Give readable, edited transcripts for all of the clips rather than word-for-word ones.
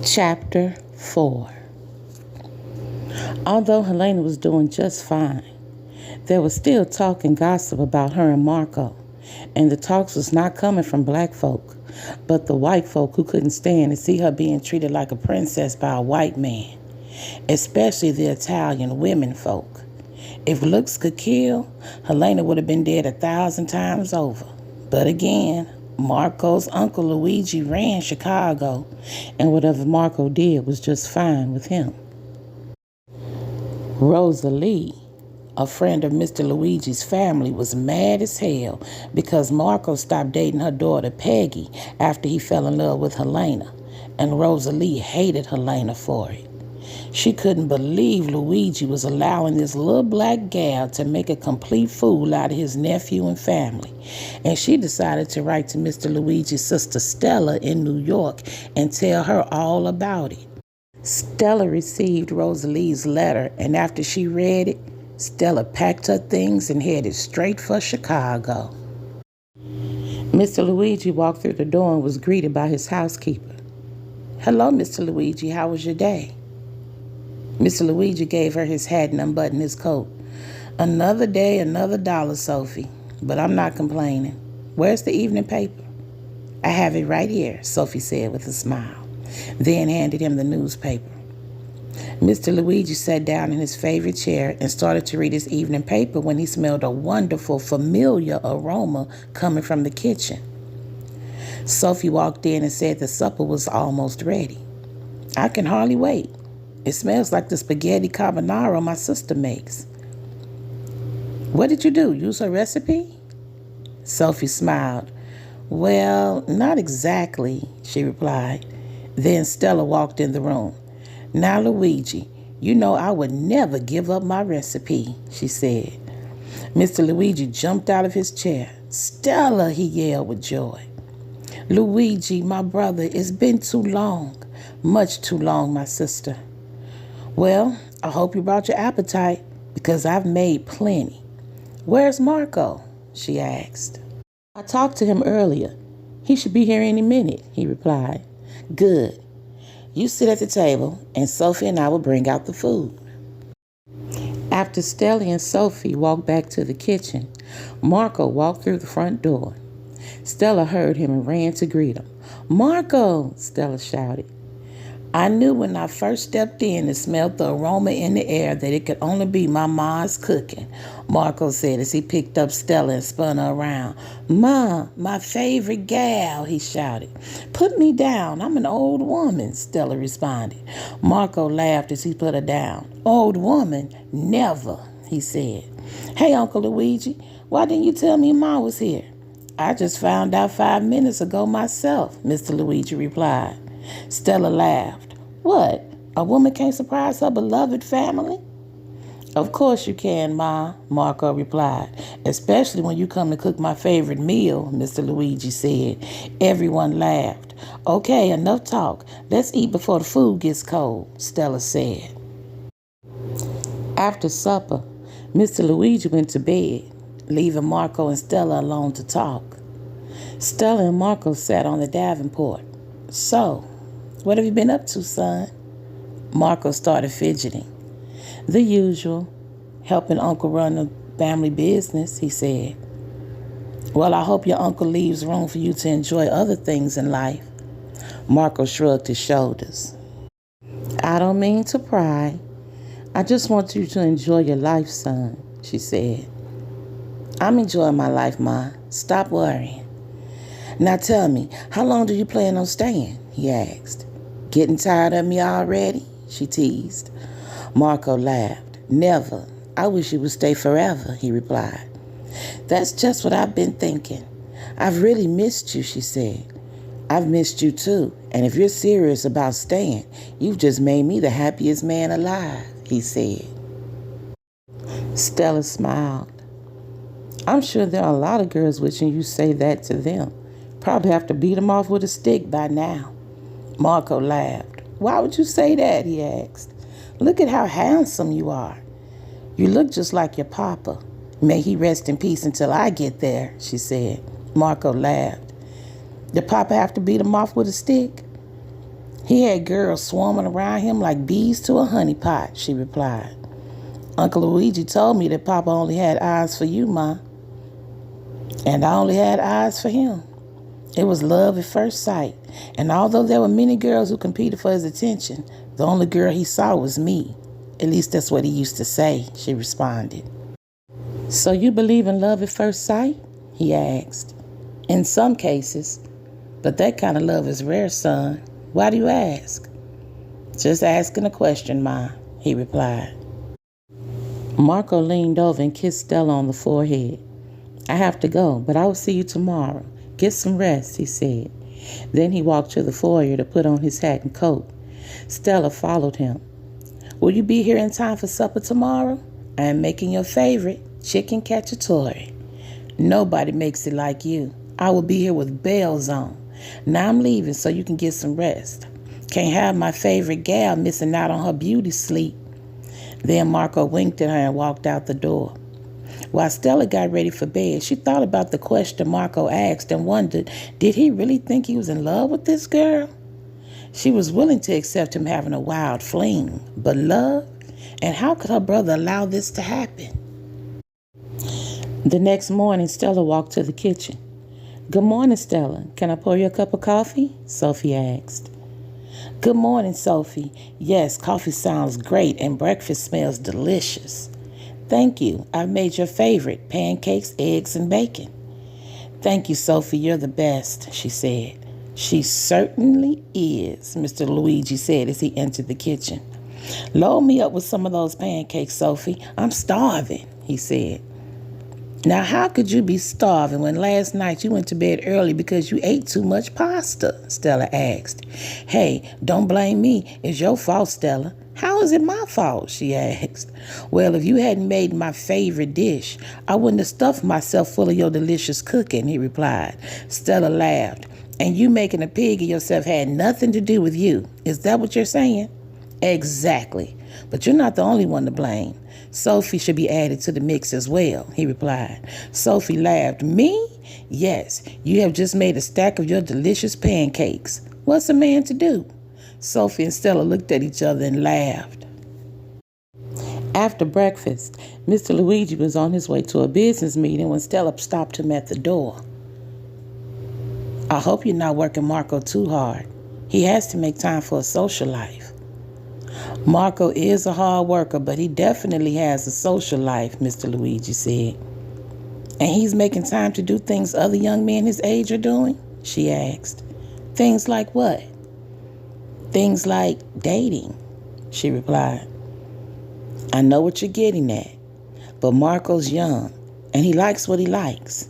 Chapter 4. Although Helena was doing just fine, there was still talk and gossip about her and Marco, and the talks was not coming from black folk, but the white folk who couldn't stand to see her being treated like a princess by a white man, especially the Italian women folk. If looks could kill, Helena would have been dead 1,000 times over. But again, Marco's uncle Luigi ran Chicago, and whatever Marco did was just fine with him. Rosalie, a friend of Mr. Luigi's family, was mad as hell because Marco stopped dating her daughter Peggy after he fell in love with Helena, and Rosalie hated Helena for it. She couldn't believe Luigi was allowing this little black gal to make a complete fool out of his nephew and family, and she decided to write to Mr. Luigi's sister Stella in New York and tell her all about it. Stella received Rosalie's letter, and after she read it, Stella packed her things and headed straight for Chicago. Mr. Luigi walked through the door and was greeted by his housekeeper. "Hello, Mr. Luigi, how was your day?" Mr. Luigi gave her his hat and unbuttoned his coat. "Another day, another dollar, Sophie, but I'm not complaining. Where's the evening paper?" "I have it right here," Sophie said with a smile, then handed him the newspaper. Mr. Luigi sat down in his favorite chair and started to read his evening paper when he smelled a wonderful, familiar aroma coming from the kitchen. Sophie walked in and said the supper was almost ready. "I can hardly wait. It smells like the spaghetti carbonara my sister makes." "What did you do? Use her recipe?" Sophie smiled. "Well, not exactly," she replied. Then Stella walked in the room. "Now, Luigi, you know I would never give up my recipe," she said. Mr. Luigi jumped out of his chair. "Stella," he yelled with joy. "Luigi, my brother, it's been too long. Much too long, my sister." "Well, I hope you brought your appetite, because I've made plenty." "Where's Marco?" she asked. "I talked to him earlier. He should be here any minute," he replied. "Good. You sit at the table, and Sophie and I will bring out the food." After Stella and Sophie walked back to the kitchen, Marco walked through the front door. Stella heard him and ran to greet him. "Marco!" Stella shouted. "I knew when I first stepped in and smelled the aroma in the air that it could only be my ma's cooking," Marco said as he picked up Stella and spun her around. "Ma, my favorite gal," he shouted. "Put me down. I'm an old woman," Stella responded. Marco laughed as he put her down. "Old woman? Never," he said. "Hey, Uncle Luigi, why didn't you tell me Ma was here?" "I just found out 5 minutes ago myself," Mr. Luigi replied. Stella laughed. "What? A woman can't surprise her beloved family?" "Of course you can, Ma," Marco replied. "Especially when you come to cook my favorite meal," Mr. Luigi said. Everyone laughed. "Okay, enough talk. Let's eat before the food gets cold," Stella said. After supper, Mr. Luigi went to bed, leaving Marco and Stella alone to talk. Stella and Marco sat on the davenport. "So, what have you been up to, son?" Marco started fidgeting. "The usual, helping Uncle run the family business," he said. "Well, I hope your uncle leaves room for you to enjoy other things in life." Marco shrugged his shoulders. "I don't mean to pry. I just want you to enjoy your life, son," she said. "I'm enjoying my life, Ma. Stop worrying." "Now tell me, how long do you plan on staying?" he asked. "Getting tired of me already?" she teased. Marco laughed. "Never. I wish you would stay forever," he replied. "That's just what I've been thinking. I've really missed you," she said. "I've missed you too, and if you're serious about staying, you've just made me the happiest man alive," he said. Stella smiled. "I'm sure there are a lot of girls wishing you say that to them. Probably have to beat them off with a stick by now." Marco laughed. "Why would you say that?" he asked. "Look at how handsome you are. You look just like your papa. May he rest in peace until I get there," she said. Marco laughed. "Did Papa have to beat him off with a stick?" He had girls swarming around him like bees to a honey pot, she replied. Uncle Luigi told me that Papa only had eyes for you, Ma. And I only had eyes for him. It was love at first sight. And although there were many girls who competed for his attention, the only girl he saw was me. At least that's what he used to say, she responded. So you believe in love at first sight? He asked. In some cases. But that kind of love is rare, son. Why do you ask? Just asking a question, Ma, he replied. Marco leaned over and kissed Stella on the forehead. I have to go, but I will see you tomorrow. Get some rest, he said. Then he walked to the foyer to put on his hat and coat. Stella followed him. Will you be here in time for supper tomorrow? I am making your favorite, chicken cacciatore. Nobody makes it like you. I will be here with bells on. Now I'm leaving so you can get some rest. Can't have my favorite gal missing out on her beauty sleep. Then Marco winked at her and walked out the door. While Stella got ready for bed, she thought about the question Marco asked and wondered, did he really think he was in love with this girl? She was willing to accept him having a wild fling, but love? And how could her brother allow this to happen? The next morning, Stella walked to the kitchen. Good morning, Stella. Can I pour you a cup of coffee? Sophie asked. Good morning, Sophie. Yes, coffee sounds great and breakfast smells delicious. Thank you. I've made your favorite, pancakes, eggs, and bacon. Thank you, Sophie. You're the best, she said. She certainly is, Mr. Luigi said as he entered the kitchen. Load me up with some of those pancakes, Sophie. I'm starving, he said. Now, how could you be starving when last night you went to bed early because you ate too much pasta? Stella asked. Hey, don't blame me. It's your fault, Stella. How is it my fault? She asked. Well, if you hadn't made my favorite dish, I wouldn't have stuffed myself full of your delicious cooking, he replied. Stella laughed. And you making a pig of yourself had nothing to do with you. Is that what you're saying? Exactly. But you're not the only one to blame. Sophie should be added to the mix as well, he replied. Sophie laughed. Me? Yes, you have just made a stack of your delicious pancakes. What's a man to do? Sophie and Stella looked at each other and laughed. After breakfast, Mr. Luigi was on his way to a business meeting when Stella stopped him at the door. I hope you're not working Marco too hard. He has to make time for a social life. Marco is a hard worker, but he definitely has a social life, Mr. Luigi said. And he's making time to do things other young men his age are doing? She asked. Things like what? Things like dating, she replied. I know what you're getting at, but Marco's young, and he likes what he likes.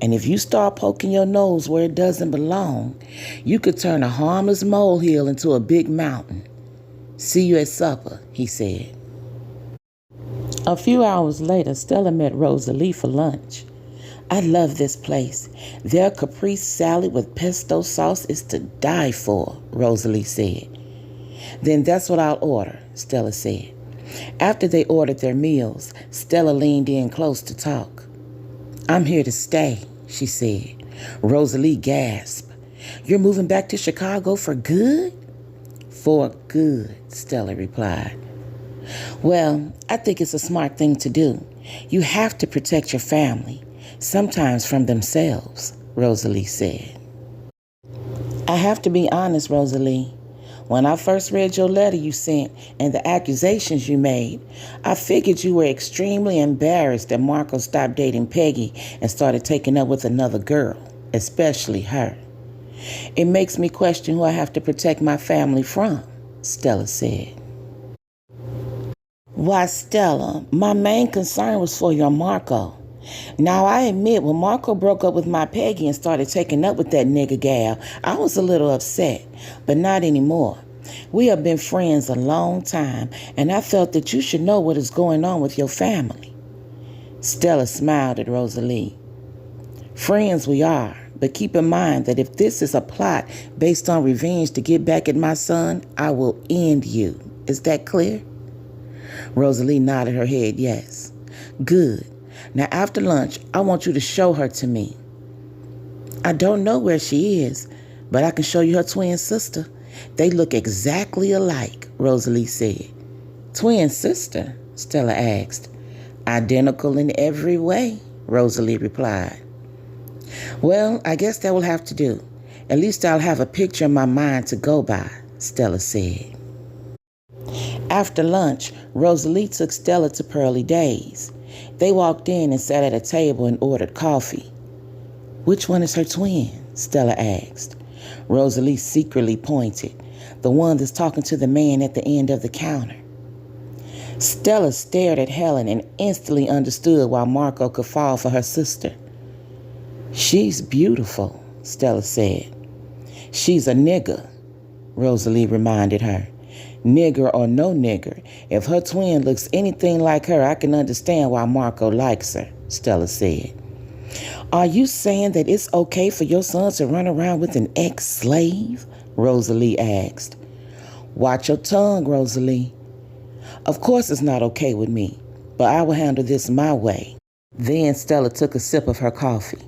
And if you start poking your nose where it doesn't belong, you could turn a harmless molehill into a big mountain. See you at supper, he said. A few hours later, Stella met Rosalie for lunch. I love this place. Their caprese salad with pesto sauce is to die for, Rosalie said. Then that's what I'll order, Stella said. After they ordered their meals, Stella leaned in close to talk. I'm here to stay, she said. Rosalie gasped. You're moving back to Chicago for good? For good, Stella replied. Well, I think it's a smart thing to do. You have to protect your family, sometimes from themselves, Rosalie said. I have to be honest, Rosalie. When I first read your letter you sent and the accusations you made, I figured you were extremely embarrassed that Marco stopped dating Peggy and started taking up with another girl, especially her. It makes me question who I have to protect my family from, Stella said. Why, Stella, my main concern was for your Marco. Now, I admit when Marco broke up with my Peggy and started taking up with that nigga gal, I was a little upset, but not anymore. We have been friends a long time, and I felt that you should know what is going on with your family. Stella smiled at Rosalie. Friends we are, but keep in mind that if this is a plot based on revenge to get back at my son, I will end you. Is that clear? Rosalie nodded her head yes. Good. Now, after lunch, I want you to show her to me. I don't know where she is, but I can show you her twin sister. They look exactly alike, Rosalie said. Twin sister? Stella asked. Identical in every way, Rosalie replied. Well, I guess that will have to do. At least I'll have a picture in my mind to go by, Stella said. After lunch, Rosalie took Stella to Pearly Days. They walked in and sat at a table and ordered coffee. Which one is her twin? Stella asked. Rosalie secretly pointed. The one that's talking to the man at the end of the counter. Stella stared at Helen and instantly understood why Marco could fall for her sister. She's beautiful, Stella said. She's a nigger, Rosalie reminded her. Nigger or no nigger, if her twin looks anything like her, I can understand why Marco likes her, Stella said. Are you saying that it's okay for your son to run around with an ex-slave? Rosalie asked. Watch your tongue, Rosalie. Of course it's not okay with me, but I will handle this my way. Then Stella took a sip of her coffee.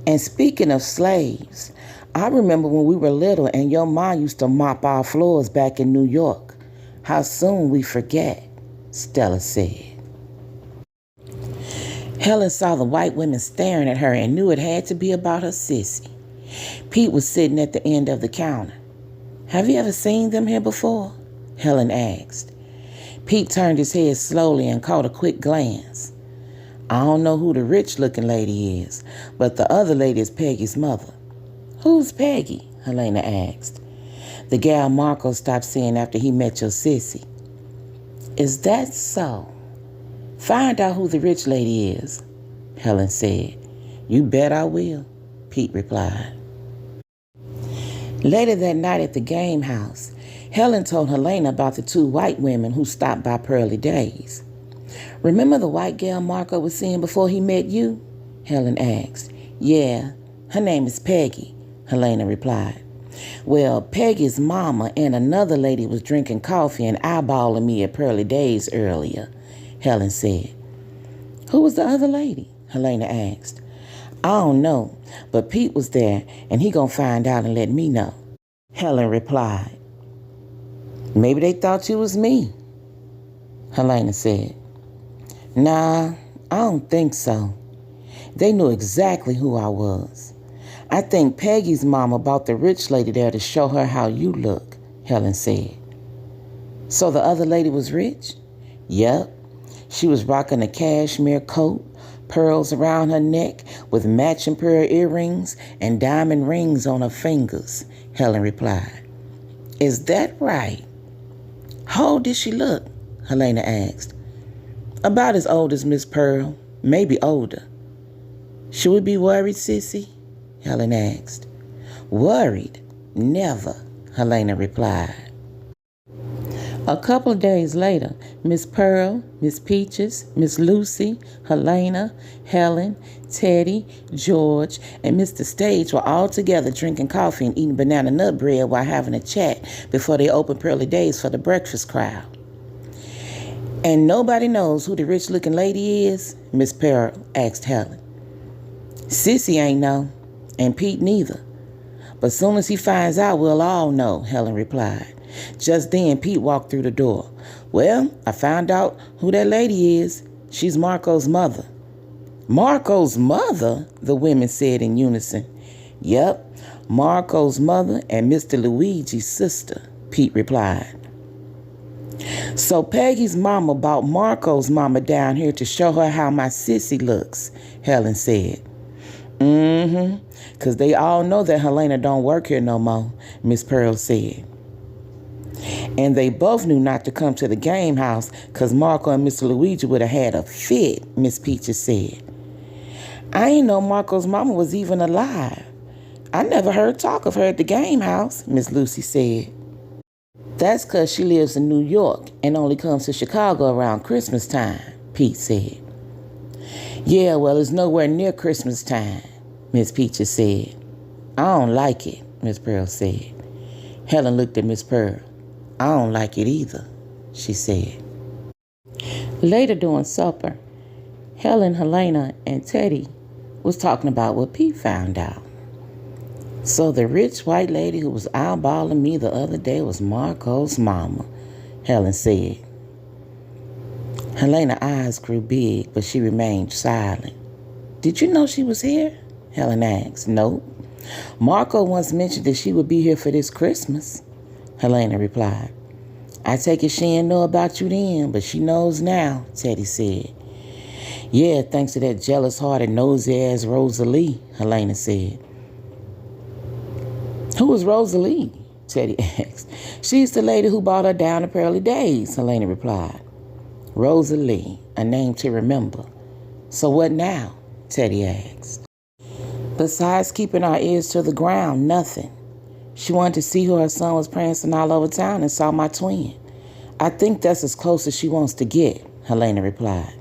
And speaking of slaves, I remember when we were little and your ma used to mop our floors back in New York. How soon we forget, Stella said. Helen saw the white women staring at her and knew it had to be about her sissy. Pete was sitting at the end of the counter. Have you ever seen them here before? Helen asked. Pete turned his head slowly and caught a quick glance. I don't know who the rich-looking lady is, but the other lady is Peggy's mother. Who's Peggy? Helena asked. The gal Marco stopped seeing after he met your sissy. Is that so? Find out who the rich lady is, Helen said. You bet I will, Pete replied. Later that night at the game house, Helen told Helena about the two white women who stopped by Pearly Days. Remember the white gal Marco was seeing before he met you? Helen asked. Yeah, her name is Peggy, Helena replied. Well, Peggy's mama and another lady was drinking coffee and eyeballing me at Pearly Days earlier, Helen said. Who was the other lady? Helena asked. I don't know, but Pete was there and he gonna find out and let me know, Helen replied. Maybe they thought you was me, Helena said. Nah, I don't think so. They knew exactly who I was. I think Peggy's mama brought the rich lady there to show her how you look, Helen said. So the other lady was rich? Yep. She was rocking a cashmere coat, pearls around her neck with matching pearl earrings and diamond rings on her fingers, Helen replied. Is that right? How old did she look? Helena asked. About as old as Miss Pearl, maybe older. Should we be worried, sissy? Helen asked. Worried? Never, Helena replied. A couple of days later, Miss Pearl, Miss Peaches, Miss Lucy, Helena, Helen, Teddy, George, and Mr. Stage were all together drinking coffee and eating banana nut bread while having a chat before they opened Pearly Days for the breakfast crowd. And nobody knows who the rich-looking lady is? Miss Pearl asked Helen. Sissy ain't know, and Pete neither. But soon as he finds out, we'll all know, Helen replied. Just then, Pete walked through the door. Well, I found out who that lady is. She's Marco's mother. Marco's mother? The women said in unison. Yep, Marco's mother and Mr. Luigi's sister, Pete replied. So Peggy's mama brought Marco's mama down here to show her how my sissy looks, Helen said. Because they all know that Helena don't work here no more, Miss Pearl said. And they both knew not to come to the game house because Marco and Mr. Luigi would have had a fit, Miss Peaches said. I ain't know Marco's mama was even alive. I never heard talk of her at the game house, Miss Lucy said. That's because she lives in New York and only comes to Chicago around Christmas time, Pete said. Yeah, well, it's nowhere near Christmas time, Miss Peaches said. I don't like it, Miss Pearl said. Helen looked at Miss Pearl. I don't like it either, she said. Later during supper, Helen, Helena, and Teddy was talking about what Pete found out. So the rich white lady who was eyeballing me the other day was Marco's mama, Helen said. Helena's eyes grew big, but she remained silent. Did you know she was here? Helen asked. Nope. Marco once mentioned that she would be here for this Christmas, Helena replied. I take it she didn't know about you then, but she knows now, Teddy said. Yeah, thanks to that jealous-hearted, nosy-ass Rosalie, Helena said. Who was Rosalie? Teddy asked. She's the lady who bought her down the pearly days, Helena replied. Rosalie, a name to remember. So what now? Teddy asked. Besides keeping our ears to the ground, nothing. She wanted to see who her son was prancing all over town and saw my twin. I think that's as close as she wants to get, Helena replied.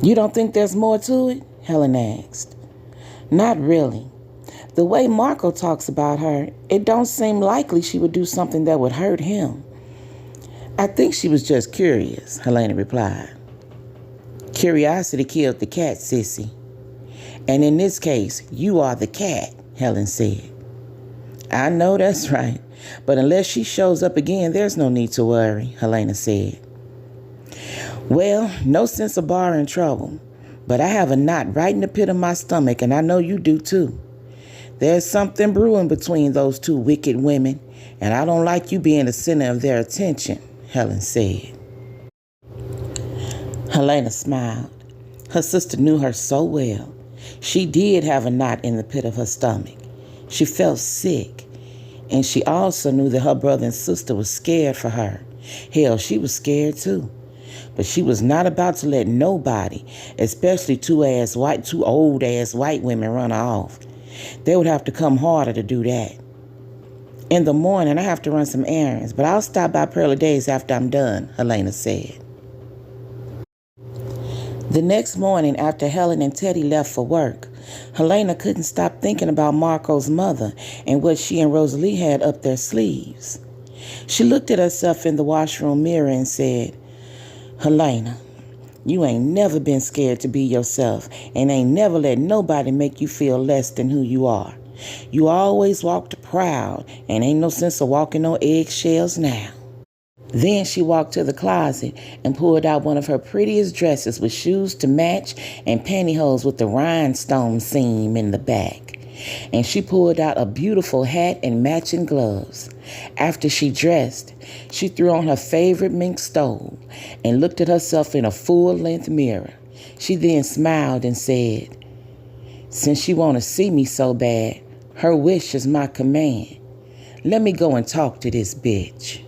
You don't think there's more to it? Helen asked. Not really. The way Marco talks about her, it don't seem likely she would do something that would hurt him. I think she was just curious, Helena replied. Curiosity killed the cat, sissy. And in this case, you are the cat, Helen said. I know that's right, but unless she shows up again, there's no need to worry, Helena said. Well, no sense of borrowing trouble, but I have a knot right in the pit of my stomach, and I know you do too. There's something brewing between those two wicked women, and I don't like you being the center of their attention, Helen said. Helena smiled. Her sister knew her so well. She did have a knot in the pit of her stomach. She felt sick, and she also knew that her brother and sister were scared for her. Hell, she was scared too. But she was not about to let nobody, especially two old-ass white women, run her off. They would have to come harder to do that. In the morning, I have to run some errands, but I'll stop by Pearly Days after I'm done, Helena said. The next morning, after Helen and Teddy left for work, Helena couldn't stop thinking about Marco's mother and what she and Rosalie had up their sleeves. She looked at herself in the washroom mirror and said, Helena, you ain't never been scared to be yourself and ain't never let nobody make you feel less than who you are. You always walked proud and ain't no sense of walking on eggshells now. Then she walked to the closet and pulled out one of her prettiest dresses with shoes to match and pantyhose with the rhinestone seam in the back. And she pulled out a beautiful hat and matching gloves. After she dressed, she threw on her favorite mink stole and looked at herself in a full-length mirror. She then smiled and said, since she want to see me so bad, her wish is my command. Let me go and talk to this bitch.